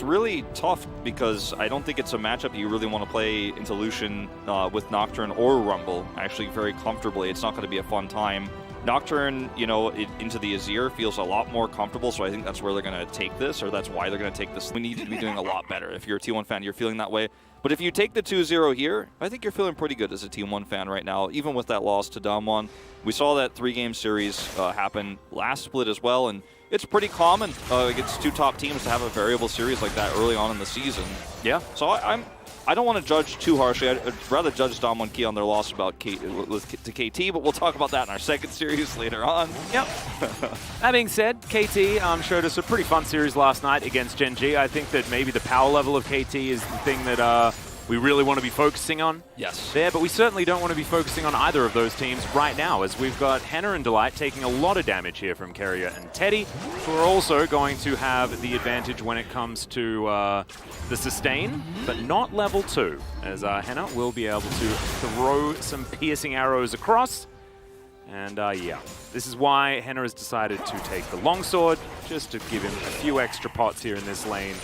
it's really tough because I don't think it's a matchup you really want to play into Lucian with Nocturne or Rumble actually very comfortably. It's not going to be a fun time. Nocturne, you know, into the Azir feels a lot more comfortable, so I think that's where they're going to take this, or that's why they're going to take this. We need to be doing a lot better. If you're a T1 fan, you're feeling that way. But if you take the 2-0 here, I think you're feeling pretty good as a T1 fan right now, even with that loss to Damwon. We saw that 3-game series happen last split as well, and it's pretty common against two top teams to have a variable series like that early on in the season. Yeah. So I don't want to judge too harshly. I'd rather judge Damwon Key on their loss to KT, but we'll talk about that in our second series later on. Yep. That being said, KT showed us a pretty fun series last night against Gen G. I think that maybe the power level of KT is the thing that we really want to be focusing on. Yes. There, but we certainly don't want to be focusing on either of those teams right now, as we've got Henna and Delight taking a lot of damage here from Keria and Teddy, who are also going to have the advantage when it comes to the sustain, but not level 2, as Henna will be able to throw some piercing arrows across. And yeah, this is why Henna has decided to take the longsword, just to give him a few extra pots here in this lane,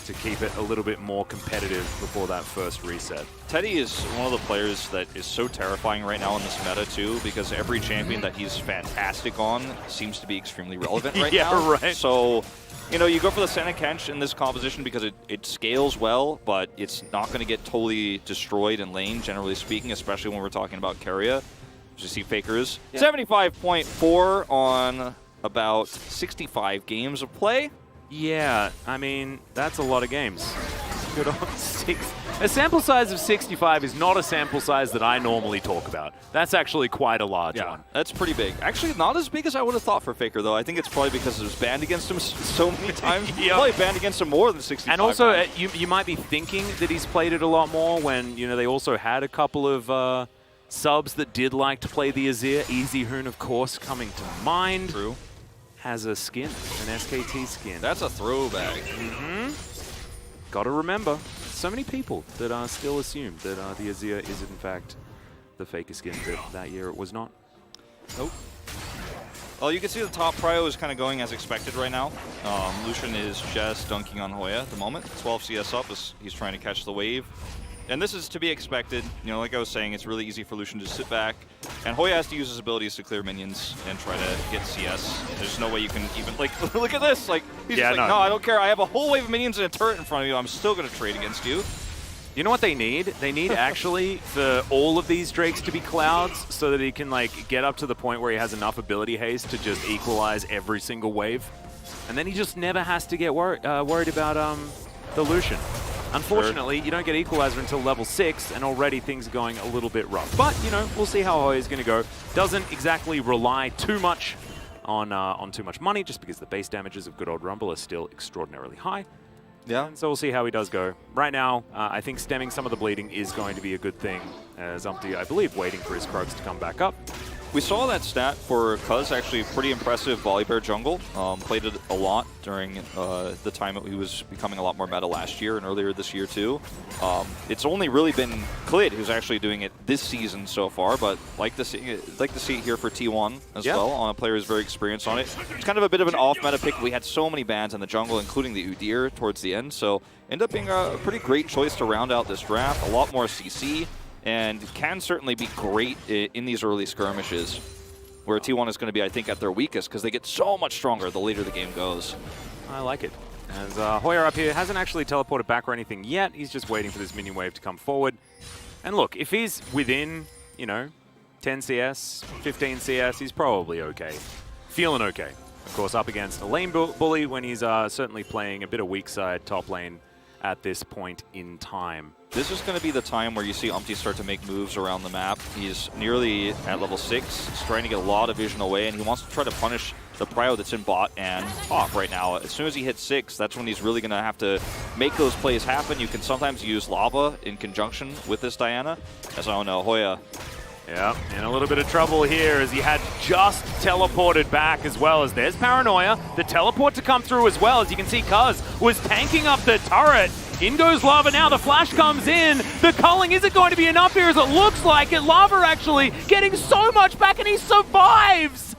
to keep it a little bit more competitive before that first reset. Teddy is one of the players that is so terrifying right now in this meta too, because every champion that he's fantastic on seems to be extremely relevant right now. Yeah, right. So, you know, you go for the Senna Kench in this composition because it scales well, but it's not going to get totally destroyed in lane, generally speaking, especially when we're talking about Keria. As you see, Fakers. Yeah. 75.4 on about 65 games of play. Yeah, I mean, that's a lot of games. Good on 6. A sample size of 65 is not a sample size that I normally talk about. That's actually quite a large one. That's pretty big. Actually, not as big as I would have thought for Faker, though. I think it's probably because it was banned against him so many times. Yep. Probably banned against him more than 65 And also, times. You might be thinking that he's played it a lot more when, you know, they also had a couple of subs that did like to play the Azir. Easy Hoon, of course, coming to mind. True. Has a skin, an SKT skin. That's a throwback. Mm-hmm. Gotta remember, so many people that still assume that the Azir is in fact the Faker skin, but that year it was not. Nope. Well, you can see the top prio is kind of going as expected right now. Lucian is just dunking on Hoya at the moment. 12 CS up as he's trying to catch the wave. And this is to be expected. You know, like I was saying, it's really easy for Lucian to sit back. And Hoya has to use his abilities to clear minions and try to get CS. There's no way you can even, like, look at this. Like, he's just like, no, I don't care. I have a whole wave of minions and a turret in front of you. I'm still going to trade against you. You know what they need? They need actually for all of these Drakes to be clouds so that he can, like, get up to the point where he has enough ability haste to just equalize every single wave. And then he just never has to get worried about the Lucian. Unfortunately, you don't get Equalizer until level 6, and already things are going a little bit rough. But, you know, we'll see how Hoya is going to go. Doesn't exactly rely too much on too much money, just because the base damages of good old Rumble are still extraordinarily high. Yeah. And so we'll see how he does go. Right now, I think stemming some of the bleeding is going to be a good thing, as Umpty, I believe, waiting for his Krugs to come back up. We saw that stat for Cuz, actually pretty impressive Volibear jungle. Played it a lot during the time that he was becoming a lot more meta last year and earlier this year too. It's only really been Klid who's actually doing it this season so far, but like to see it here for T1 as well, on a player who's very experienced on it. It's kind of a bit of an off-meta pick. We had so many bans in the jungle, including the Udyr towards the end, so ended up being a pretty great choice to round out this draft. A lot more CC. And can certainly be great in these early skirmishes, where T1 is going to be, I think, at their weakest, because they get so much stronger the later the game goes. I like it. As Hoya up here hasn't actually teleported back or anything yet. He's just waiting for this minion wave to come forward. And look, if he's within, you know, 10 CS, 15 CS, he's probably okay. Feeling okay. Of course, up against a lane bully when he's certainly playing a bit of weak side top lane at this point in time. This is going to be the time where you see Umpty start to make moves around the map. He's nearly at level 6. He's trying to get a lot of vision away, and he wants to try to punish the prio that's in bot and top right now. As soon as he hits 6, that's when he's really going to have to make those plays happen. You can sometimes use lava in conjunction with this Diana. As I don't know, Hoya. Yeah, in a little bit of trouble here as he had just teleported back as well. As there's Paranoia, the teleport to come through as well. As you can see, Cuz was tanking up the turret. In goes Lava now, the flash comes in. The culling isn't going to be enough here as it looks like it. Lava actually getting so much back and he survives.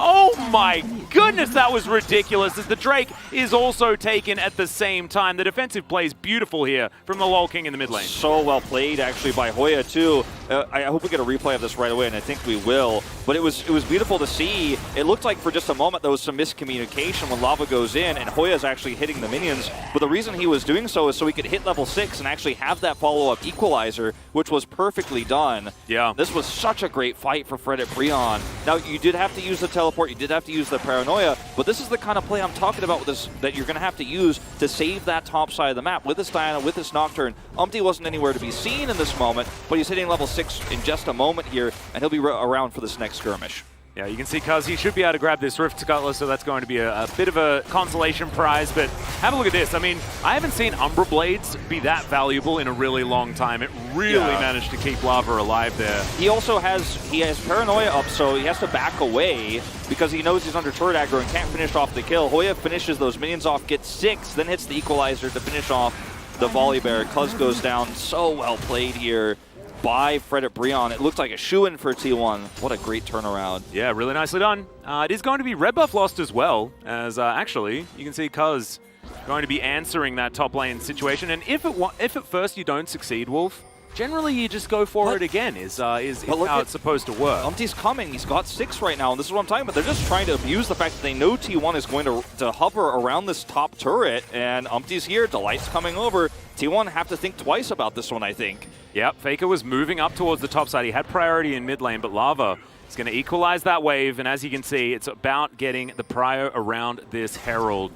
Oh my goodness, that was ridiculous, as the Drake is also taken at the same time. The defensive play is beautiful here from the LoL King in the mid lane. So well played, actually, by Hoya, too. I hope we get a replay of this right away, and I think we will. But it was beautiful to see. It looked like for just a moment there was some miscommunication when Lava goes in, and Hoya's actually hitting the minions. But the reason he was doing so is so he could hit level 6 and actually have that follow-up equalizer, which was perfectly done. Yeah. This was such a great fight for Fred at Breon. Now, you did have to use the teleport, you did have to use the paranoia, but this is the kind of play I'm talking about with this, that you're going to have to use to save that top side of the map. With this Diana, with this Nocturne, Umpty wasn't anywhere to be seen in this moment, but he's hitting level 6 in just a moment here, and he'll be around for this next skirmish. Yeah, you can see Cuz, he should be able to grab this Rift Cutlass, so that's going to be a bit of a consolation prize. But have a look at this. I mean, I haven't seen Umbra Blades be that valuable in a really long time. It really managed to keep Lava alive there. He also has Paranoia up, so he has to back away because he knows he's under turret aggro and can't finish off the kill. Hoya finishes those minions off, gets 6, then hits the equalizer to finish off the volley bear. Cuz goes down. So well played here by Fred at Breon. It looked like a shoo-in for T1. What a great turnaround. Yeah, really nicely done. It is going to be red buff lost as well, as actually you can see Cuz going to be answering that top lane situation. And if at first you don't succeed, Wolf, generally you just go for it again, is how it's supposed to work. Umpty's coming. He's got 6 right now, and this is what I'm talking about. They're just trying to abuse the fact that they know T1 is going to hover around this top turret, and Umpty's here. Delight's coming over. T1 have to think twice about this one, I think. Yep, Faker was moving up towards the top side. He had priority in mid lane, but Lava is going to equalize that wave, and as you can see, it's about getting the prio around this Herald.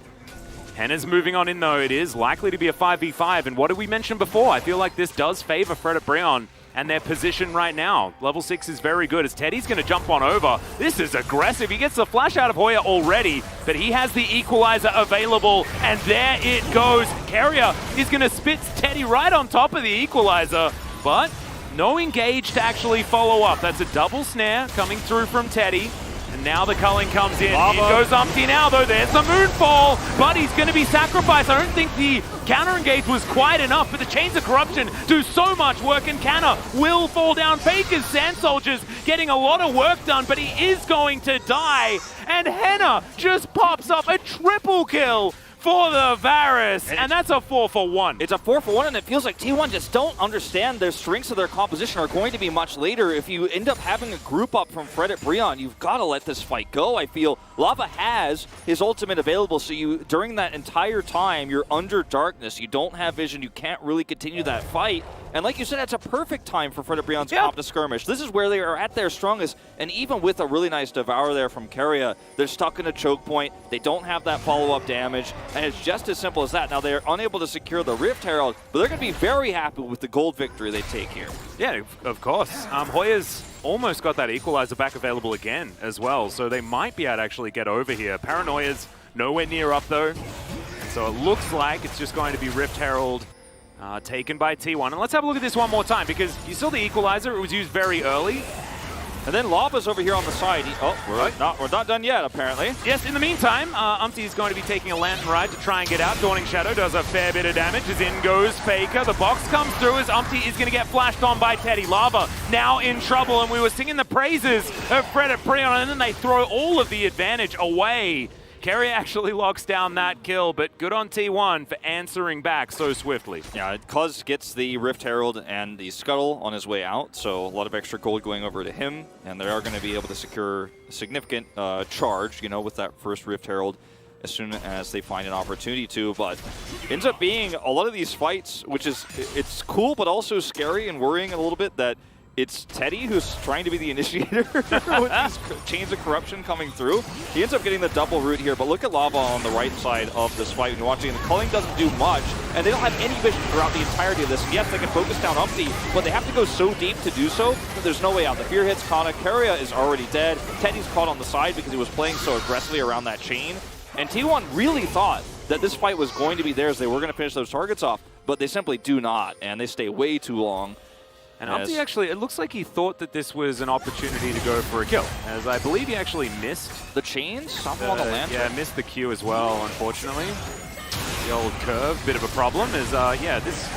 Henna's moving on in, though. It is likely to be a 5v5, and what did we mention before? I feel like this does favor Fred at Breon and their position right now. Level 6 is very good, as Teddy's going to jump on over. This is aggressive. He gets the flash out of Hoya already, but he has the equalizer available, and there it goes. Carrier is going to spit Teddy right on top of the equalizer, but no engage to actually follow up. That's a double snare coming through from Teddy. And now the culling comes in. Lava. In goes Umpty now, though. There's the Moonfall, but he's going to be sacrificed. I don't think the counter-engage was quite enough, but the Chains of Corruption do so much work, and Canna will fall down. Faker's Sand Soldiers getting a lot of work done, but he is going to die. And Henna just pops up a triple kill for the Varus, and that's a 4-for-1. It's a 4-for-1, and it feels like T1 just don't understand their strengths of their composition are going to be much later. If you end up having a group up from Fred at Breon, you've got to let this fight go, I feel. Lava has his ultimate available, so you during that entire time, you're under darkness. You don't have vision. You can't really continue that fight. And like you said, that's a perfect time for Fred at Breon's comp to skirmish. This is where they are at their strongest, and even with a really nice Devour there from Keria, they're stuck in a choke point. They don't have that follow-up damage, and it's just as simple as that. Now, they're unable to secure the Rift Herald, but they're going to be very happy with the gold victory they take here. Yeah, of course. Hoya's almost got that equalizer back available again as well, so they might be able to actually get over here. Paranoia's nowhere near up, though, and so it looks like it's just going to be Rift Herald taken by T1. And let's have a look at this one more time, because you saw the equalizer. It was used very early. And then Lava's over here on the side. We're not done yet, apparently. Yes, in the meantime, Umpty is going to be taking a Lantern Ride to try and get out. Dawning Shadow does a fair bit of damage as in goes Faker. The box comes through as Umpty is going to get flashed on by Teddy. Lava now in trouble, and we were singing the praises of Fred at Breon, and then they throw all of the advantage away. Kerry actually locks down that kill, but good on T1 for answering back so swiftly. Yeah, Cuz gets the Rift Herald and the Scuttle on his way out, so a lot of extra gold going over to him, and they are going to be able to secure a significant charge, you know, with that first Rift Herald as soon as they find an opportunity to. But ends up being a lot of these fights, which is, it's cool, but also scary and worrying a little bit that it's Teddy who's trying to be the initiator with these chains of corruption coming through. He ends up getting the double root here, but look at Lava on the right side of this fight when you're watching. The culling doesn't do much, and they don't have any vision throughout the entirety of this. And yes, they can focus down Umpty, but they have to go so deep to do so that there's no way out. The fear hits Kana. Keria is already dead. Teddy's caught on the side because he was playing so aggressively around that chain. And T1 really thought that this fight was going to be theirs. They were going to finish those targets off, but they simply do not, and they stay way too long. And Umpty actually, it looks like he thought that this was an opportunity to go for a kill, as I believe he actually missed the chains, something on the lantern. Yeah, missed the Q as well, unfortunately. The old curve, bit of a problem is, yeah, this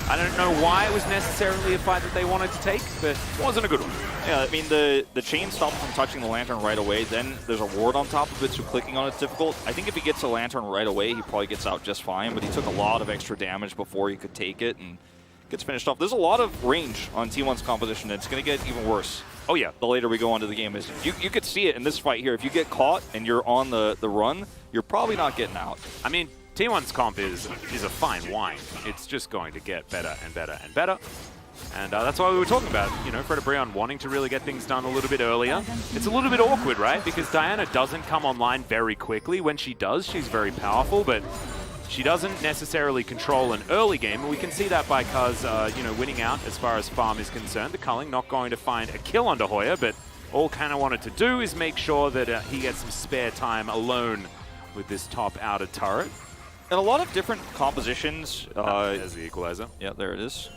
I don't know why it was necessarily a fight that they wanted to take, but it wasn't a good one. Yeah, I mean, the chain stops from touching the Lantern right away. Then there's a ward on top of it, so clicking on it's difficult. I think if he gets a Lantern right away, he probably gets out just fine, but he took a lot of extra damage before he could take it and gets finished off. There's a lot of range on T1's composition, and it's going to get even worse. Oh, yeah. The later we go on to the game. You could see it in this fight here. If you get caught and you're on the run, you're probably not getting out. I mean, T1's comp is a fine wine. It's just going to get better and better and better. And that's why we were talking about, you know, Fredabreon wanting to really get things done a little bit earlier. It's a little bit awkward, right? Because Diana doesn't come online very quickly. When she does, she's very powerful, but she doesn't necessarily control an early game. And we can see that by Kuz, you know, winning out as far as farm is concerned. The Culling not going to find a kill onto Hoya, but all Kana wanted to do is make sure that he gets some spare time alone with this top outer turret. And a lot of different compositions. There's the equalizer. Yeah, there it is.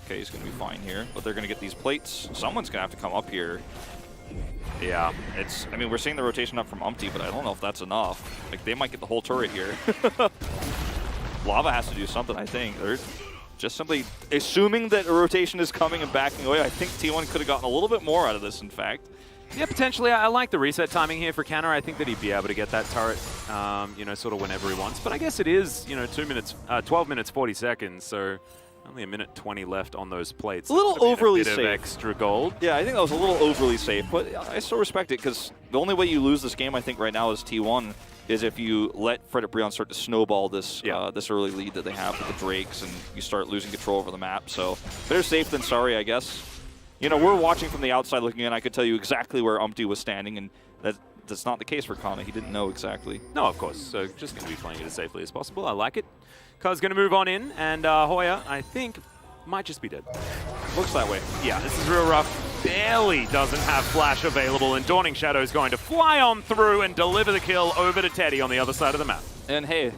Okay, he's going to be fine here, but they're going to get these plates. Someone's going to have to come up here. Yeah. I mean, we're seeing the rotation up from Umpty, but I don't know if that's enough. Like, they might get the whole turret here. Lava has to do something, I think. They're just simply assuming that a rotation is coming and backing away. I think T1 could have gotten a little bit more out of this, in fact. Yeah, potentially. I like the reset timing here for Canner. I think that he'd be able to get that turret, you know, sort of whenever he wants. But I guess it is, you know, 12 minutes, 40 seconds, so only a minute 20 left on those plates. A little overly safe. Of extra gold. Yeah, I think that was a little overly safe, but I still respect it because the only way you lose this game, I think, right now is T1 is if you let Fredabreon start to snowball this this early lead that they have with the Drakes and you start losing control over the map. So better safe than sorry, I guess. You know, we're watching from the outside looking in. I could tell you exactly where Umpty was standing, and that's not the case for Kana. He didn't know exactly. No, of course. So just going to be playing it as safely as possible. I like it. Kuz going to move on in, and Hoya, I think, might just be dead. Looks that way. Yeah, this is real rough. Barely doesn't have Flash available, and Dawning Shadow is going to fly on through and deliver the kill over to Teddy on the other side of the map. And hey,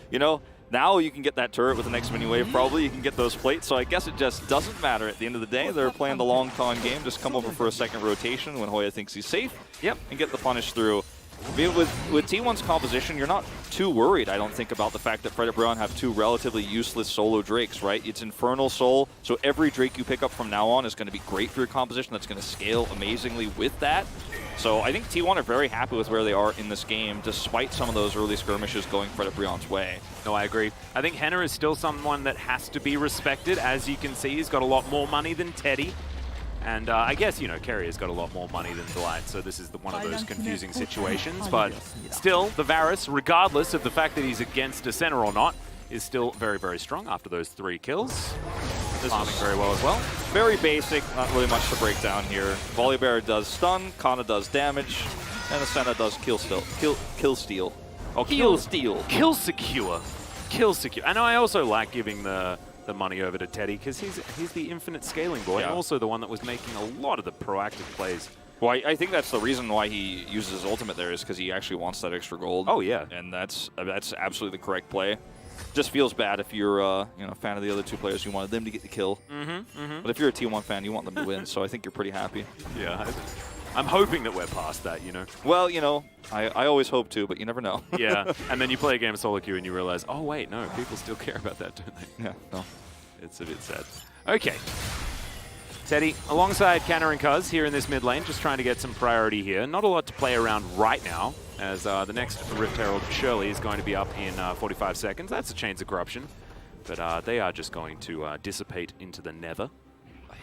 you know, now you can get that turret with the next mini wave, probably. You can get those plates, so I guess it just doesn't matter at the end of the day. They're playing the long con game. Just come over for a second rotation when Hoya thinks he's safe. Yep. And get the punish through. I mean, with T1's composition, you're not too worried, I don't think, about the fact that Fredabreon have two relatively useless solo Drakes, right? It's Infernal Soul, so every Drake you pick up from now on is going to be great for your composition. That's going to scale amazingly with that. So I think T1 are very happy with where they are in this game, despite some of those early skirmishes going Fredabreon's way. No, I agree. I think Henner is still someone that has to be respected. As you can see, he's got a lot more money than Teddy. And I guess, you know, Carrier's got a lot more money than Delight, so this is one of those confusing situations. But still, the Varus, regardless of the fact that he's against a center or not, is still very, very strong after those 3 kills. Farming very well as well. Very basic, not really much to break down here. Volibear does stun, Kana does damage, and the Senna does kill steal. Oh, kill steal. Kill secure. Kill secure. And I also like giving the money over to Teddy because he's the infinite scaling boy, and also the one that was making a lot of the proactive plays. Well, I think that's the reason why he uses his ultimate there is because he actually wants that extra gold. Oh yeah, and that's absolutely the correct play. Just feels bad if you're you know, a fan of the other 2 players. You wanted them to get the kill. But if you're a T1 fan, you want them to win. So I think you're pretty happy. Yeah, I'm hoping that we're past that, you know. Well, you know, I always hope to, but you never know. Yeah, and then you play a game of solo queue and you realize, oh wait, no, people still care about that, don't they? Yeah, no. It's a bit sad. Okay. Teddy, alongside Canner and Kuz here in this mid lane, just trying to get some priority here. Not a lot to play around right now, as the next Rift Herald, Shirley, is going to be up in 45 seconds. That's a Chains of Corruption, but they are just going to dissipate into the nether.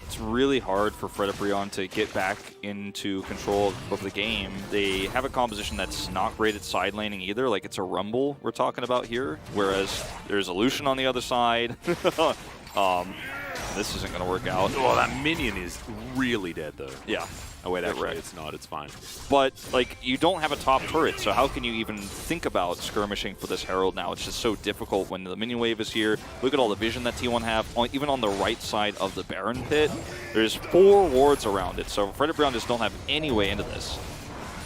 It's really hard for Fredabreon to get back into control of the game. They have a composition that's not great at side laning either. Like, it's a Rumble we're talking about here, whereas there's a Lucian on the other side. This isn't going to work out. Oh, that minion is really dead, though. Yeah. Oh, wait, actually, it's not. It's fine. But, like, you don't have a top turret, so how can you even think about skirmishing for this Herald now? It's just so difficult when the minion wave is here. Look at all the vision that T1 have. Even on the right side of the Baron pit, there's 4 wards around it, so Fredabreon just don't have any way into this.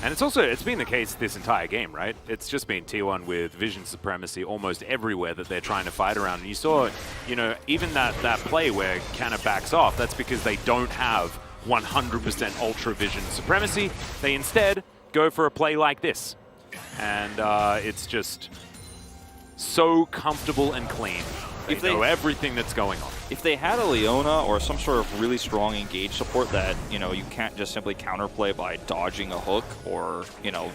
And it's been the case this entire game, right? It's just been T1 with vision supremacy almost everywhere that they're trying to fight around. And you saw, you know, even that play where Canna backs off, that's because they don't have 100% ultra vision supremacy. They instead go for a play like this. And it's just so comfortable and clean They know everything that's going on. If they had a Leona or some sort of really strong engage support that, you know, you can't just simply counterplay by dodging a hook or, you know,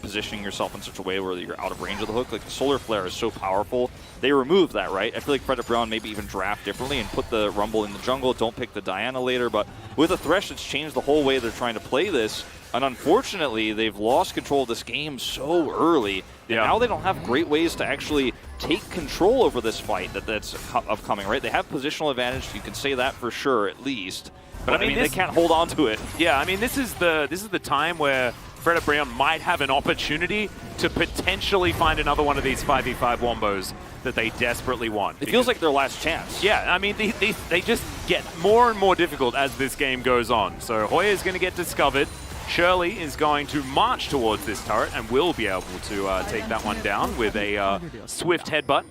positioning yourself in such a way where you're out of range of the hook, like the Solar Flare is so powerful. They removed that, right? I feel like Frederick Brown maybe even draft differently and put the Rumble in the jungle, don't pick the Diana later, but with a Thresh, it's changed the whole way they're trying to play this. And unfortunately, they've lost control of this game so early. And now they don't have great ways to actually take control over this fight that's upcoming, right? They have positional advantage, you can say that for sure, at least. But I mean they can't hold on to it. Yeah, I mean, this is the time where Frederick Brown might have an opportunity to potentially find another one of these 5v5 wombos that they desperately want. It feels like their last chance. Yeah, I mean, they just get more and more difficult as this game goes on. So Hoya is going to get discovered. Shirley is going to march towards this turret and will be able to take that one down with a swift headbutt.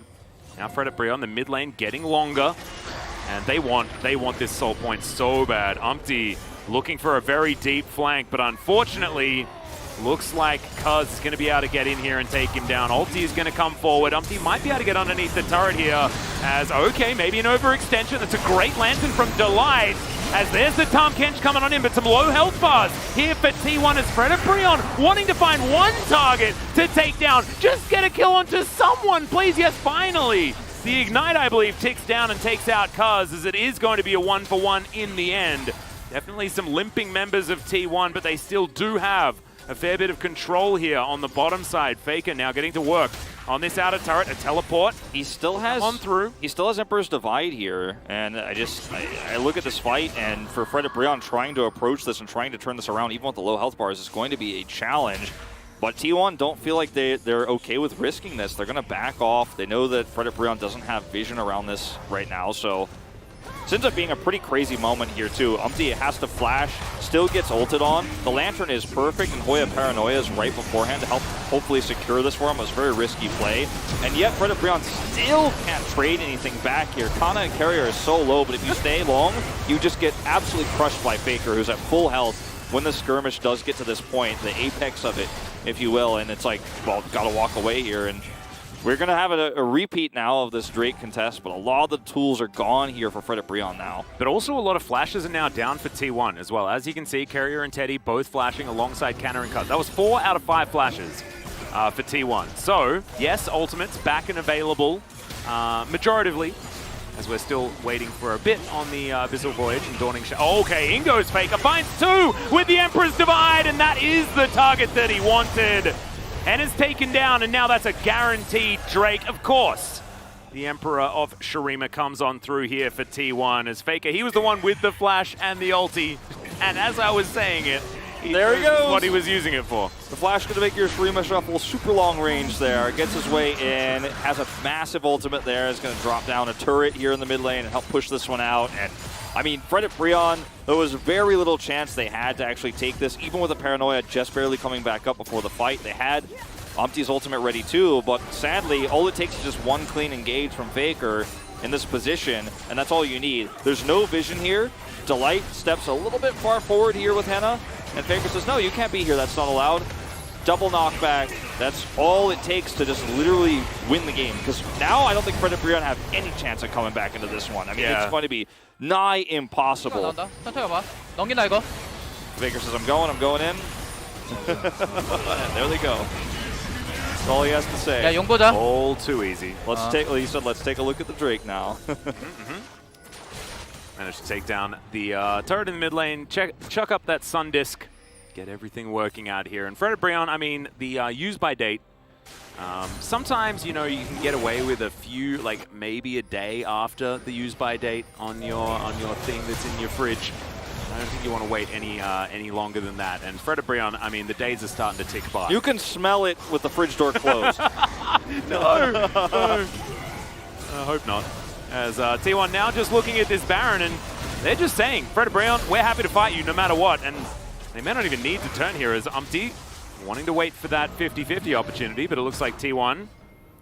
Now Frederick Brown, the mid lane, getting longer. And they want this soul point so bad. Umpty looking for a very deep flank, but unfortunately, looks like Cuz is going to be able to get in here and take him down. Ulti is going to come forward. Umpty might be able to get underneath the turret here as, okay, maybe an overextension. That's a great lantern from Delight. As there's the Tahm Kench coming on in, but some low health bars here for T1 as Frederick Brown wanting to find one target to take down. Just get a kill onto someone, please. Yes, finally. The Ignite, I believe, ticks down and takes out Cuz, as it is going to be a 1-for-1 in the end. Definitely some limping members of T1, but they still do have a fair bit of control here on the bottom side. Faker now getting to work on this outer turret, a teleport. He still has on through. He still has Emperor's Divide here, and I look at this fight, and for Frederick Brown trying to approach this and trying to turn this around, even with the low health bars, is going to be a challenge. But T1 don't feel like they're okay with risking this. They're going to back off. They know that Frederick Brown doesn't have vision around this right now, so it ends up being a pretty crazy moment here, too. Umpty has to flash, still gets ulted on. The Lantern is perfect, and Hoya Paranoia is right beforehand to help hopefully secure this for him. It was a very risky play. And yet, Frederick Brown still can't trade anything back here. Kana and Carrier are so low, but if you stay long, you just get absolutely crushed by Faker, who's at full health when the skirmish does get to this point, the apex of it, if you will. And it's like, well, gotta walk away here. And we're going to have a repeat now of this Drake contest, but a lot of the tools are gone here for Frederick Brown now. But also a lot of flashes are now down for T1 as well. As you can see, Carrier and Teddy both flashing alongside Canner and Cuz. That was 4 out of 5 flashes for T1. So, yes, ultimates back and available majoritively, as we're still waiting for a bit on the Abyssal Voyage and Dawning Shadow. Okay, in goes Faker, finds 2 with the Emperor's Divide, and that is the target that he wanted. And is taken down, and now that's a guaranteed Drake. Of course, the Emperor of Shurima comes on through here for T1 as Faker. He was the one with the flash and the ulti, and as I was saying it, there he goes. What he was using it for. The flash going to make your Shurima shuffle super long range there. Gets his way in, has a massive ultimate there. Is going to drop down a turret here in the mid lane and help push this one out. And I mean, Frederick Brown, there was very little chance they had to actually take this, even with the Paranoia just barely coming back up before the fight. They had Umpty's ultimate ready too, but sadly, all it takes is just one clean engage from Faker in this position, and that's all you need. There's no vision here. Delight steps a little bit far forward here with Henna, and Faker says, no, you can't be here, that's not allowed. Double knockback, that's all it takes to just literally win the game, because now I don't think Frederick Brown have any chance of coming back into this one. I mean, it's going to be nigh impossible. Faker says, I'm going in. There they go. That's all he has to say. 용 보자. All too easy. Let's take. He said, "Let's take a look at the Drake now." Managed to take down the turret in the mid lane. Chuck up that Sun Disc. Get everything working out here. And Frederick Brown, I mean, the use by date. Sometimes, you know, you can get away with a few, like maybe a day after the use by date on your thing that's in your fridge. I don't think you want to wait any longer than that. And Frederick Brown, I mean, the days are starting to tick by. You can smell it with the fridge door closed. No. I hope not. As T1 now just looking at this Baron, and they're just saying, Frederick Brown, we're happy to fight you no matter what. And they may not even need to turn here as Umpty wanting to wait for that 50-50 opportunity, but it looks like T1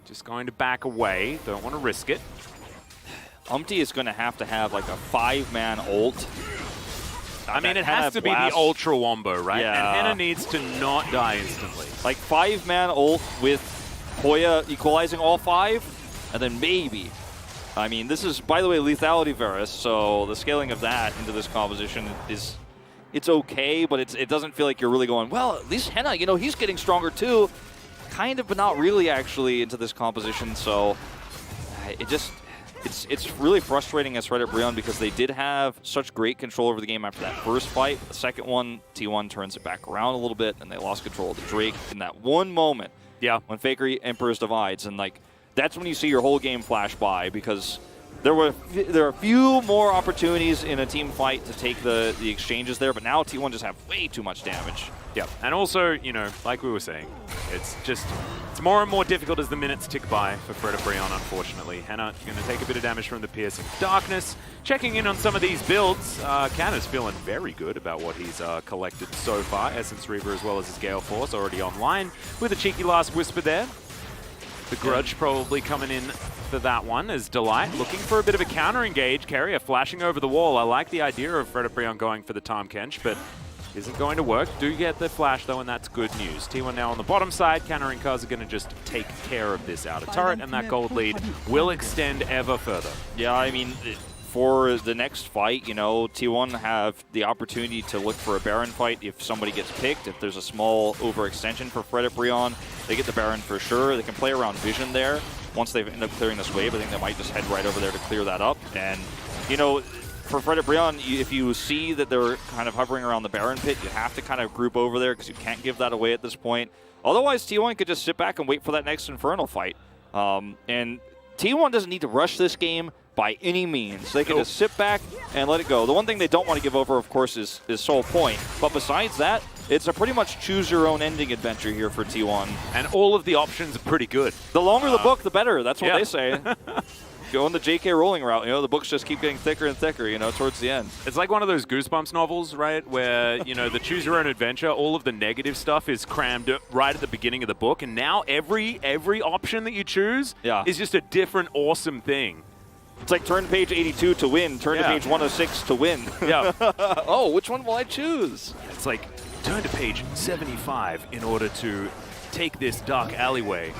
just going to back away. Don't want to risk it. Umpty is going to have like a 5-man ult. I mean, it has to be the Ultra Wombo, right? Yeah. And Henna needs to not die instantly. Like 5-man ult with Hoya equalizing all 5, and then maybe I mean, this is, by the way, lethality Varus, so the scaling of that into this composition is, it's okay, but it doesn't feel like you're really going, well, at least Henna, you know, he's getting stronger too. Kind of, but not really actually into this composition, so it just, it's really frustrating as Reddit Brion because they did have such great control over the game after that first fight. The second one, T1 turns it back around a little bit, and they lost control of the Drake in that one moment. Yeah. When Fakery Emperor's Divides, and like, that's when you see your whole game flash by because there are a few more opportunities in a team fight to take the exchanges there, but now T1 just have way too much damage. Yeah, and also, you know, like we were saying, it's more and more difficult as the minutes tick by for Freda Brion, unfortunately. Henna going to take a bit of damage from the Piercing Darkness. Checking in on some of these builds, Canna's feeling very good about what he's collected so far. Essence Reaver as well as his Gale Force already online with a cheeky last Whisper there. The Grudge probably coming in for that one as Delight looking for a bit of a counter-engage. Carrier flashing over the wall. I like the idea of Freda Brion going for the Tahm Kench, but isn't going to work. Do get the flash though, and that's good news. T1 now on the bottom side. Counter and Cuz are going to just take care of this outer turret, and that gold lead will extend ever further. Yeah, I mean, for the next fight, you know, T1 have the opportunity to look for a Baron fight if somebody gets picked. If there's a small overextension for Freda Brion, they get the Baron for sure. They can play around Vision there. Once they end up clearing this wave, I think they might just head right over there to clear that up. And, you know, for Freda Brion, if you see that they're kind of hovering around the Baron pit, you have to kind of group over there because you can't give that away at this point. Otherwise, T1 could just sit back and wait for that next Infernal fight. And T1 doesn't need to rush this game by any means. They can just sit back and let it go. The one thing they don't want to give over, of course, is Soul Point. But besides that, it's a pretty much choose-your-own-ending adventure here for T1. And all of the options are pretty good. The longer the book, the better. That's what they say. Going the JK rolling route, you know, the books just keep getting thicker and thicker, you know, towards the end. It's like one of those Goosebumps novels, right, where, you know, the choose your own adventure, all of the negative stuff is crammed right at the beginning of the book, and now every option that you choose is just a different awesome thing. It's like turn page 82 to win, turn to page 106 to win. Yeah. Oh, which one will I choose? It's like turn to page 75 in order to take this dark alleyway.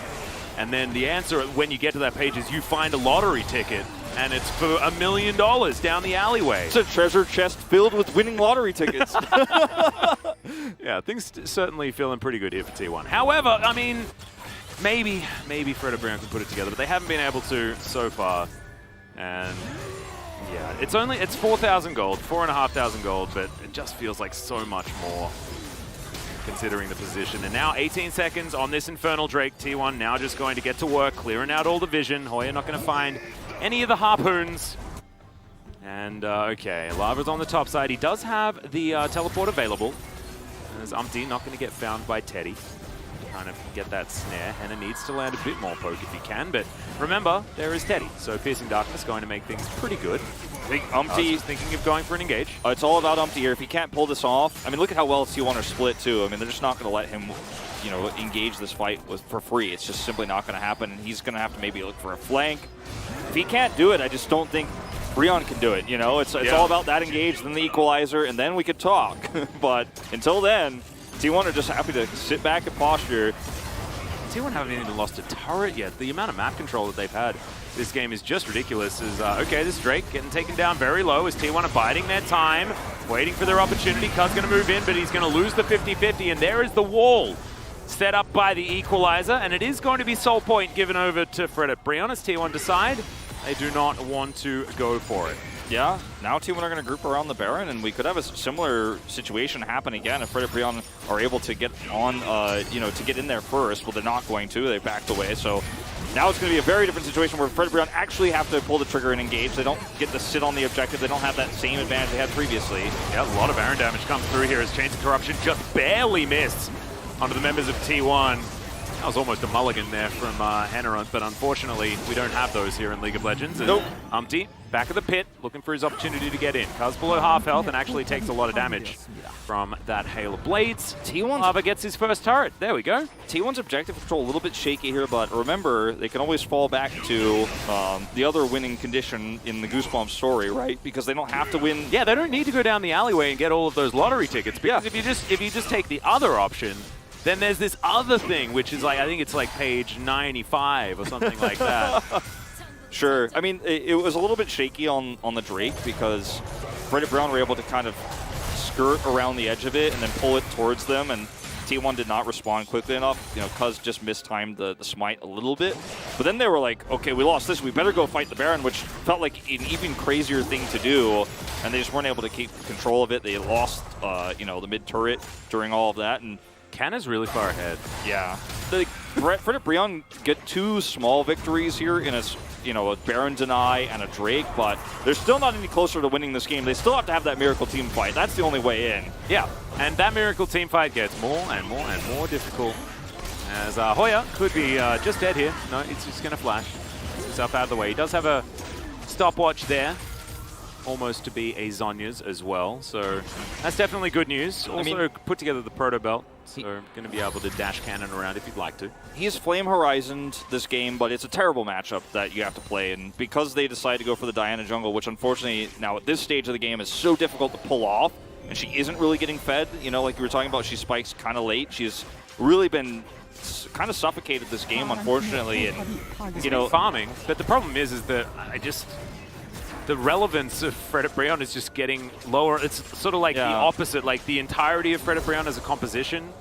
And then the answer when you get to that page is you find a lottery ticket, and it's for $1 million down the alleyway. It's a treasure chest filled with winning lottery tickets. Yeah, things certainly feeling pretty good here for T1. However, I mean, maybe Freda Brion can put it together, but they haven't been able to so far. And yeah, it's 4,000 gold, 4,500 gold, but it just feels like so much more considering the position. And now 18 seconds on this Infernal Drake. T1 now just going to get to work, clearing out all the vision. Hoya not going to find any of the harpoons. And okay, Lava's on the top side. He does have the teleport available. As Umpty not going to get found by Teddy. Kind of get that snare. Henna needs to land a bit more poke if he can, but remember, there is Teddy. So Piercing Darkness going to make things pretty good. I think Umpty thinking of going for an engage. It's all about Umpty here. If he can't pull this off, I mean, look at how well T1 are split too. I mean, they're just not going to let him, you know, engage this fight for free. It's just simply not going to happen. And he's going to have to maybe look for a flank. If he can't do it, I just don't think Brion can do it. You know, it's all about that engage, then the equalizer, and then we could talk. But until then, T1 are just happy to sit back and posture. T1 haven't even lost a turret yet. The amount of map control that they've had this game is just ridiculous. Okay, this Drake getting taken down very low as T1 are biding their time, waiting for their opportunity. Cuz going to move in, but he's going to lose the 50-50, and there is the wall set up by the equalizer, and it is going to be Soul Point given over to Freda Brion as T1 decide they do not want to go for it. Yeah, now T1 are going to group around the Baron, and we could have a similar situation happen again if Freda Brion are able to get on, you know, to get in there first. Well, they're not going to. They backed away. So now it's going to be a very different situation where Freda Brion actually have to pull the trigger and engage. They don't get to sit on the objective. They don't have that same advantage they had previously. Yeah, a lot of Baron damage comes through here as Chains of Corruption just barely missed onto the members of T1. That was almost a mulligan there from Henna, but unfortunately, we don't have those here in League of Legends. And Umpty, back of the pit, looking for his opportunity to get in. Cuz below half health and actually takes a lot of damage from that hail of blades. Lava gets his first turret. There we go. T1's objective control a little bit shaky here, but remember, they can always fall back to the other winning condition in the Goosebumps story, right? Because they don't have to win. Yeah, they don't need to go down the alleyway and get all of those lottery tickets. Because if you just take the other option, then there's this other thing, which is like, I think it's like page 95 or something like that. Sure. I mean, it was a little bit shaky on the Drake because Fred Brown were able to kind of skirt around the edge of it and then pull it towards them, and T1 did not respond quickly enough. You know, Cuz just mistimed the smite a little bit. But then they were like, okay, we lost this. We better go fight the Baron, which felt like an even crazier thing to do. And they just weren't able to keep control of it. They lost, you know, the mid turret during all of that. And Canna's really far ahead. yeah. Fred Brion get 2 small victories here in a Baron deny and a Drake, but they're still not any closer to winning this game. They still have to have that Miracle team fight. That's the only way in. Yeah, and that Miracle team fight gets more and more and more difficult. As Hoya could be just dead here. No, it's just going to flash himself out of the way. He does have a stopwatch there, almost to be a Zhonya's as well. So that's definitely good news. Also, I mean, put together the Proto Belt. So going to be able to dash cannon around if you'd like to. He's Flame Horizoned this game, but it's a terrible matchup that you have to play. And because they decided to go for the Diana jungle, which unfortunately now at this stage of the game is so difficult to pull off, and she isn't really getting fed. You know, like you were talking about, she spikes kind of late. She's really been kind of suffocated this game, unfortunately. And, you know, farming. But the problem is that the relevance of Fred Brion is just getting lower. It's sort of like the opposite. Like the entirety of Fred Brion as a composition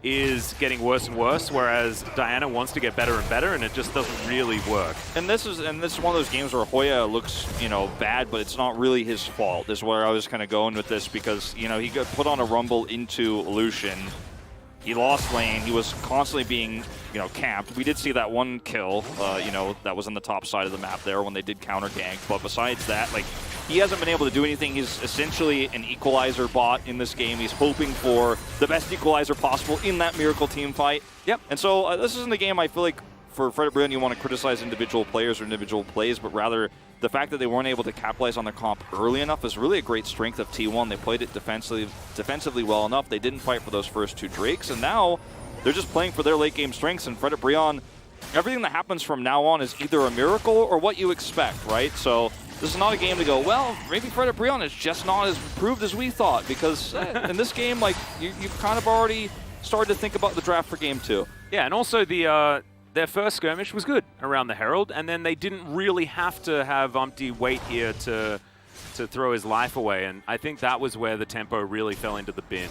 is getting worse and worse, whereas Diana wants to get better and better, and it just doesn't really work. And this is one of those games where Hoya looks, you know, bad, but it's not really his fault. Is where I was kind of going with this, because, you know, he got put on a rumble into Lucian. He lost lane. He was constantly being, you know, camped. We did see that one kill, you know, that was on the top side of the map there when they did counter gank. But besides that, like, he hasn't been able to do anything. He's essentially an equalizer bot in this game. He's hoping for the best equalizer possible in that Miracle team fight. Yep. And so this isn't a game I feel like for Fred Brion you want to criticize individual players or individual plays, but rather the fact that they weren't able to capitalize on their comp early enough is really a great strength of T1. They played it defensively well enough. They didn't fight for those first 2 Drakes, and now they're just playing for their late game strengths. And Fred Brion, everything that happens from now on is either a miracle or what you expect, right? So this is not a game to go, well, maybe Fred Brion is just not as improved as we thought, because in this game, like, you've kind of already started to think about the draft for game 2. Yeah, and also their first skirmish was good around the Herald, and then they didn't really have to have Umpty wait here to throw his life away, and I think that was where the tempo really fell into the bin,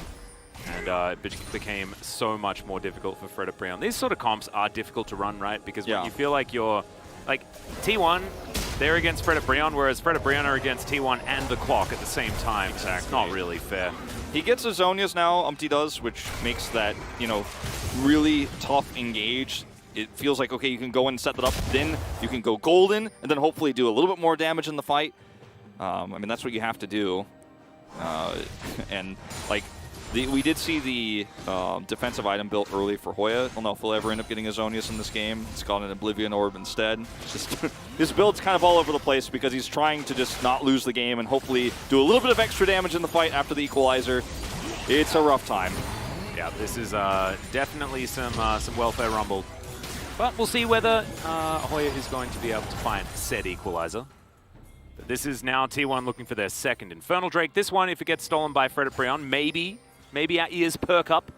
and it became so much more difficult for Fred Brion. These sort of comps are difficult to run, right? Because when you feel like you're, like, T1, they're against Fred Brion, whereas Fred Brion are against T1 and the clock at the same time. Exactly. It's not really fair. He gets his Zhonya's now, Umpty does, which makes that, you know, really tough engage. It feels like, okay, you can go in and set that up, then you can go golden, and then hopefully do a little bit more damage in the fight. I mean, that's what you have to do. And, like, we did see the defensive item built early for Hoya. I don't know if he'll ever end up getting his Zhonya's in this game. He's got an Oblivion Orb instead. It's just his build's kind of all over the place because he's trying to just not lose the game and hopefully do a little bit of extra damage in the fight after the equalizer. It's a rough time. Yeah, this is definitely some welfare rumble. But we'll see whether Hoya is going to be able to find said equalizer. But this is now T1 looking for their second Infernal Drake. This one, if it gets stolen by Fred Brion, maybe our ears perk up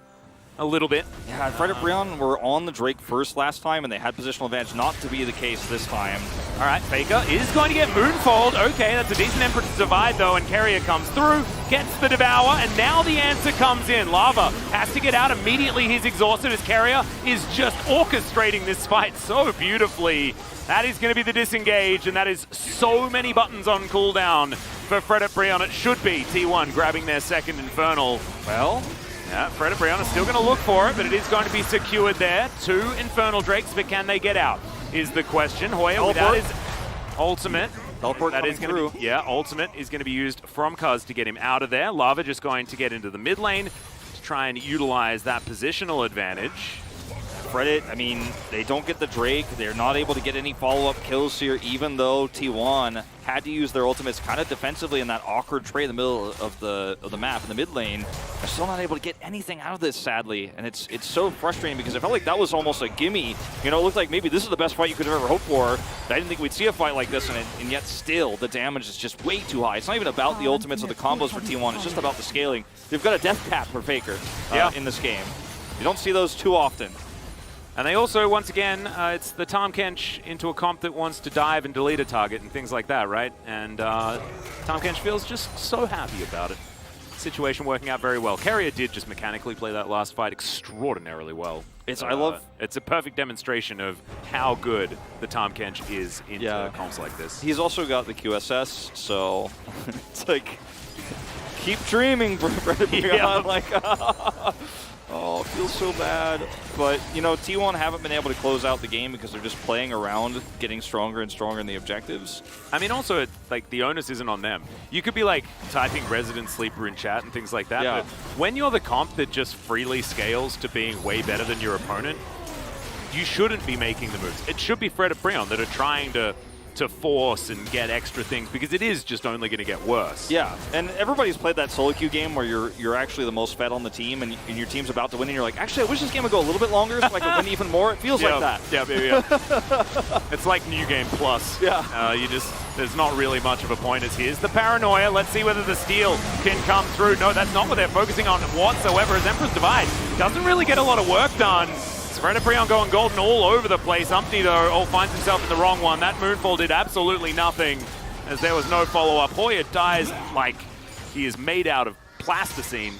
a little bit. Yeah, Fred Brion were on the Drake first last time, and they had positional advantage. Not to be the case this time. All right, Faker is going to get Moonfold. Okay, that's a decent Emperor's Divide, though, and Carrier comes through, gets the Devour, and now the answer comes in. Lava has to get out immediately. He's exhausted as Carrier is just orchestrating this fight so beautifully. That is going to be the disengage, and that is so many buttons on cooldown for Fred Brion. It should be T1 grabbing their second Infernal. Well, yeah, Fred Brion is still going to look for it, but it is going to be secured there. 2 Infernal Drakes, but can they get out? Is the question. Hoya without his ultimate. Teleport that is going to be, ultimate is going to be used from Cuz to get him out of there. Lava just going to get into the mid lane to try and utilize that positional advantage. Credit, I mean, they don't get the Drake. They're not able to get any follow-up kills here, even though T1 had to use their ultimates kind of defensively in that awkward trade in the middle of the map in the mid lane. They're still not able to get anything out of this, sadly, and it's so frustrating because I felt like that was almost a gimme. You know, it looked like maybe this is the best fight you could have ever hoped for. I didn't think we'd see a fight like this, and yet still the damage is just way too high. It's not even about the ultimates or the combos for T1. It's just about the scaling. They've got a death cap for Faker in this game. You don't see those too often. And they also, once again, it's the Tahm Kench into a comp that wants to dive and delete a target and things like that, right? And Tahm Kench feels just so happy about it. Situation working out very well. Carrier did just mechanically play that last fight extraordinarily well. It's a perfect demonstration of how good the Tahm Kench is into comps like this. He's also got the QSS, so it's like, keep dreaming, Yeah. like, oh, it feels so bad. But, you know, T1 haven't been able to close out the game because they're just playing around, getting stronger and stronger in the objectives. I mean, also, like, the onus isn't on them. You could be, like, typing Resident Sleeper in chat and things like that, but when you're the comp that just freely scales to being way better than your opponent, you shouldn't be making the moves. It should be Fred and Breon that are trying to force and get extra things, because it is just only going to get worse. Yeah, and everybody's played that solo queue game where you're actually the most fed on the team, and your team's about to win, and you're like, actually, I wish this game would go a little bit longer so I could win even more. It feels like that. Yeah. It's like New Game Plus. Yeah. There's not really much of a point. As here's the paranoia. Let's see whether the steal can come through. No, that's not what they're focusing on whatsoever, as Emperor's Divide doesn't really get a lot of work done. Breon going golden all over the place. Umpty, though, finds himself in the wrong one. That Moonfall did absolutely nothing, as there was no follow-up. Hoya dies like he is made out of plasticine.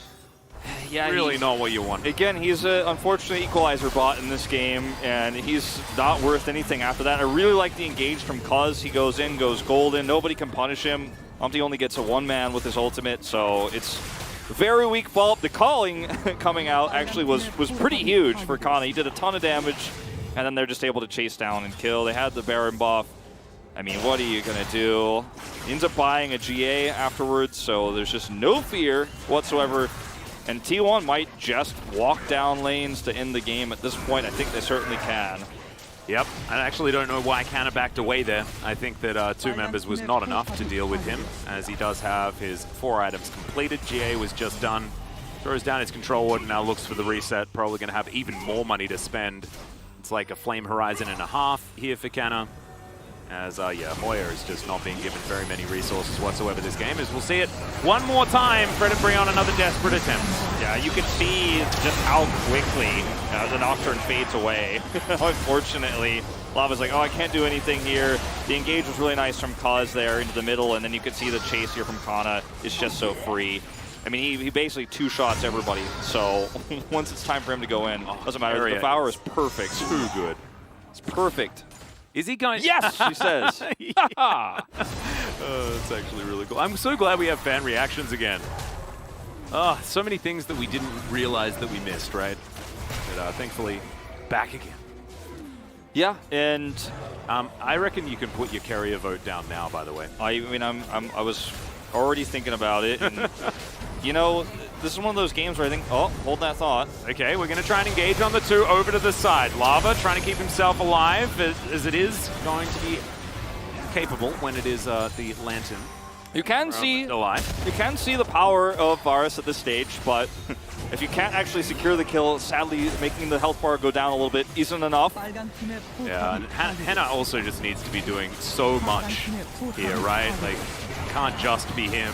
Yeah, really not what you want. Again, he's an unfortunate equalizer bot in this game, and he's not worth anything after that. I really like the engage from Cuz. He goes in, goes golden. Nobody can punish him. Umpty only gets a one-man with his ultimate, so it's very weak follow-up. The calling coming out actually was pretty huge for Kana. He did a ton of damage, and then they're just able to chase down and kill. They had the Baron buff. I mean, what are you going to do? He ends up buying a GA afterwards, so there's just no fear whatsoever. And T1 might just walk down lanes to end the game at this point. I think they certainly can. Yep, I actually don't know why Kana backed away there. I think that 2 members was not enough to deal with him, as he does have his 4 items completed. GA was just done. Throws down his control ward and now looks for the reset. Probably going to have even more money to spend. It's like a Flame Horizon and a half here for Kana. As, Hoya is just not being given very many resources whatsoever this game, as we'll see it one more time. Fred and Breon, another desperate attempt. Yeah, you can see just how quickly the Nocturne fades away. Unfortunately, Lava's like, oh, I can't do anything here. The engage was really nice from Cuz there into the middle, and then you could see the chase here from Kana is just so free. I mean, he basically 2-shots everybody, so once it's time for him to go in, doesn't matter. The Devour is perfect. Too good. It's perfect. Is he going? Yes, she says. That's actually really cool. I'm so glad we have fan reactions again. Oh, so many things that we didn't realize that we missed, right? But thankfully, back again. Yeah, and I reckon you can put your carrier vote down now, by the way. I mean, I was already thinking about it, and you know, this is one of those games where I think, oh, hold that thought. Okay, we're going to try and engage on the 2 over to the side. Lava trying to keep himself alive, as it is going to be capable when it is the Lantern. You can see the power of Varus at this stage, but if you can't actually secure the kill, sadly making the health bar go down a little bit isn't enough. Yeah, and Henna also just needs to be doing so much here, right? Like, can't just be him.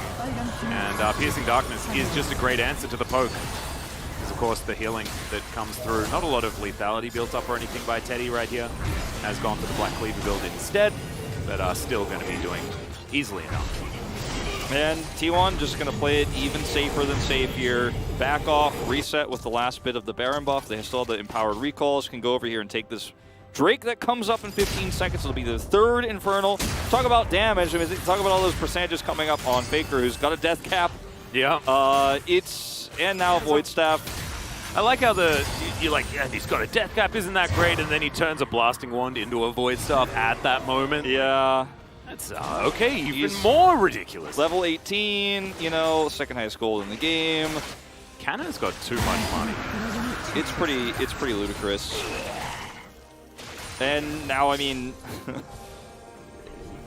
And Piercing Darkness is just a great answer to the poke. Because, of course, the healing that comes through, not a lot of lethality built up or anything by Teddy right here. Has gone for the Black Cleaver build instead, but still going to be doing easily enough. And T1 just going to play it even safer than safe here. Back off, reset with the last bit of the Baron buff. They still have the Empowered Recalls. Can go over here and take this Drake that comes up in 15 seconds. It'll be the 3rd Infernal. Talk about damage. I mean, talk about all those percentages coming up on Faker, who's got a death cap. Yeah. And now Void Staff. I like how you're like, yeah, he's got a death cap, isn't that great? And then he turns a Blasting Wand into a Void Staff at that moment. Yeah. That's okay, even more ridiculous. Level 18, you know, 2nd highest gold in the game. Kana's got too much money. It's pretty ludicrous. And now, I mean,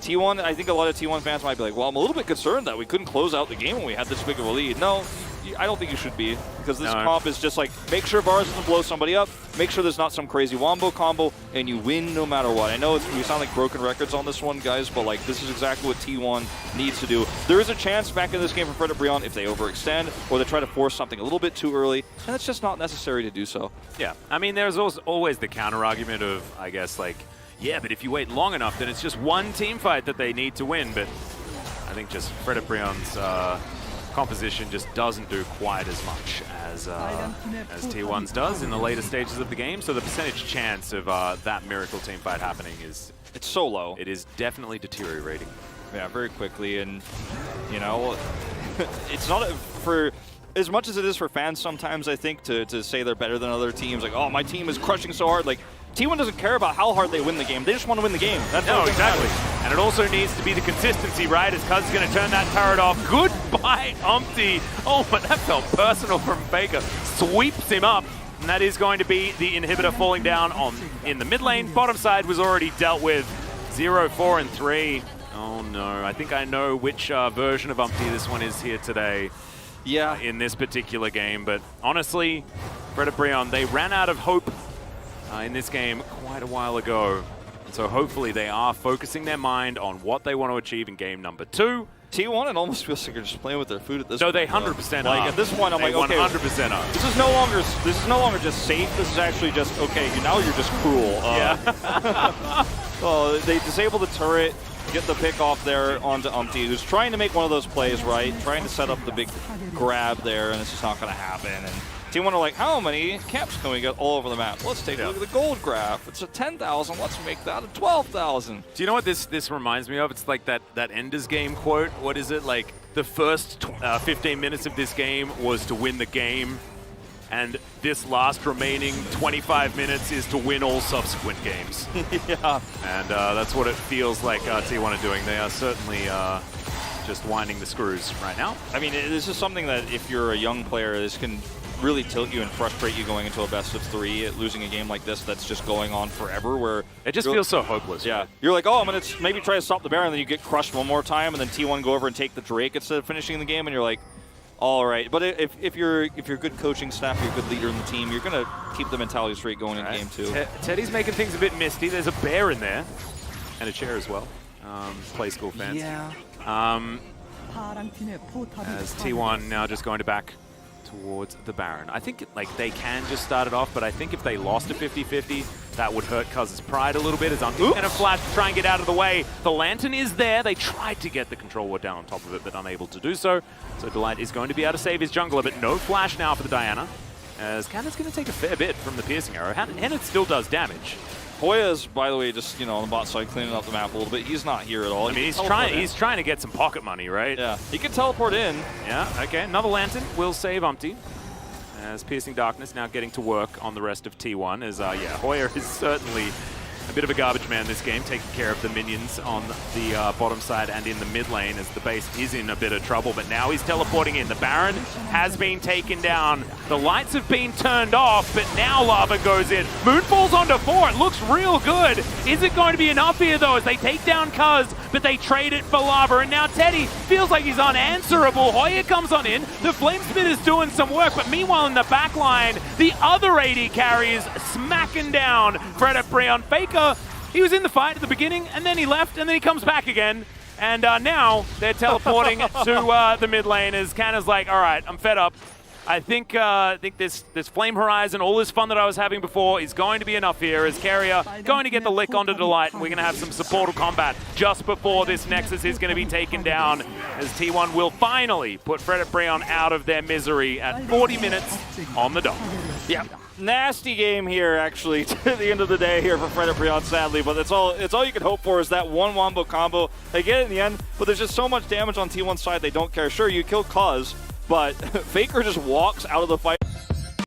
T1, I think a lot of T1 fans might be like, well, I'm a little bit concerned that we couldn't close out the game when we had this big of a lead. No, I don't think you should be, because this No. comp is just like, make sure Varus doesn't blow somebody up, make sure there's not some crazy wombo combo, and you win no matter what. I know we sound like broken records on this one, guys, but like this is exactly what T1 needs to do. There is a chance back in this game for Fred and Brion if they overextend or they try to force something a little bit too early, and it's just not necessary to do so. Yeah, I mean, there's also always the counter-argument of, I guess, like, yeah, but if you wait long enough, then it's just one team fight that they need to win. But I think just Fred and Brion's composition just doesn't do quite as much as T1's does in the later stages of the game. So the percentage chance of that miracle team fight happening is... It's so low. It is definitely deteriorating. Yeah, very quickly, and, you know, it's not for... As much as it is for fans sometimes, I think, to say they're better than other teams, like, oh, my team is crushing so hard. Like, T1 doesn't care about how hard they win the game. They just want to win the game. That's no, exactly. And it also needs to be the consistency, right? As Cuz is going to turn that turret off. Goodbye, Umpty. Oh, but that felt personal from Faker. Sweeps him up. And that is going to be the inhibitor falling down in the mid lane. Bottom side was already dealt with. 0, 4, and 3. Oh, no. I think I know which version of Umpty this one is here today. Yeah, In this particular game. But honestly, Fred and Brion, they ran out of hope in this game quite a while ago. And so hopefully they are focusing their mind on what they want to achieve in game number 2. T1, it almost feels like they're just playing with their food at this point. No, they 100% are. Like, at this point, I'm They like, okay, 100% are. this is no longer just safe. This is actually just, okay, now you're just cruel. Yeah. Well, they disable the turret, get the pick off there onto Umpty, who's trying to make one of those plays, right? Trying to set up the big grab there, and it's just not going to happen. And T1 are like, how many camps can we get all over the map? Let's take a look at the gold graph. It's a 10,000. Let's make that a 12,000. Do you know what this reminds me of? It's like that Ender's Game quote. What is it? Like, the first 15 minutes of this game was to win the game, and this last remaining 25 minutes is to win all subsequent games. Yeah. And that's what it feels like T1 are doing. They are certainly just winding the screws right now. I mean, this is something that if you're a young player, this can really tilt you and frustrate you going into a best of 3, losing a game like this that's just going on forever, where it just feels so hopeless. Yeah, you're like, oh, I'm gonna maybe try to stop the Baron, and then you get crushed one more time, and then T1 go over and take the Drake instead of finishing the game, and you're like, all right. But if you're good coaching staff, you're a good leader in the team, you're gonna keep the mentality straight going in game 2. Teddy's making things a bit misty. There's a bear in there, and a chair as well. Play school fans. Yeah. As T1 now just going to back towards the Baron. I think they can just start it off, but I think if they lost a 50-50, that would hurt Cuz's pride a little bit. As Umpty's going to flash to try and get out of the way. The Lantern is there. They tried to get the control ward down on top of it, but unable to do so. So Delight is going to be able to save his jungler, but no flash now for the Diana. As Cannon's going to take a fair bit from the piercing arrow. Hennet still does damage. Hoya's, by the way, just, you know, on the bot side, cleaning up the map a little bit. He's not here at all. I mean, he's trying to get some pocket money, right? Yeah, he can teleport in. Yeah, okay. Another Lantern will save Umpty. As Piercing Darkness now getting to work on the rest of T1. As, yeah, Hoya is certainly a bit of a garbage man this game, taking care of the minions on the bottom side and in the mid lane, as the base is in a bit of trouble. But now he's teleporting in. The Baron has been taken down. The lights have been turned off, but now Lava goes in. Moonfall's onto 4. It looks real good. Is it going to be enough here, though, as they take down Cuz, but they trade it for Lava. And now Teddy feels like he's unanswerable. Hoya comes on in. The Flamesmith is doing some work, but meanwhile in the back line, the other AD carry is smacking down Fred and Brion. Faker, he was in the fight at the beginning, and then he left, and then he comes back again. And now they're teleporting to the mid lane as Canna's like, all right, I'm fed up. I think this Flame Horizon, all this fun that I was having before, is going to be enough here, as Carrier going to get the lick onto Delight, and we're going to have some supportal combat just before this Nexus is going to be taken down, as T1 will finally put Fred and Brion out of their misery at 40 minutes on the dot. Yeah. Nasty game here, actually, to the end of the day here for Fred and Brion, sadly, but it's all you can hope for is that one wombo combo. They get it in the end, but there's just so much damage on T1's side, they don't care. Sure, you kill Cuz, but Faker just walks out of the fight.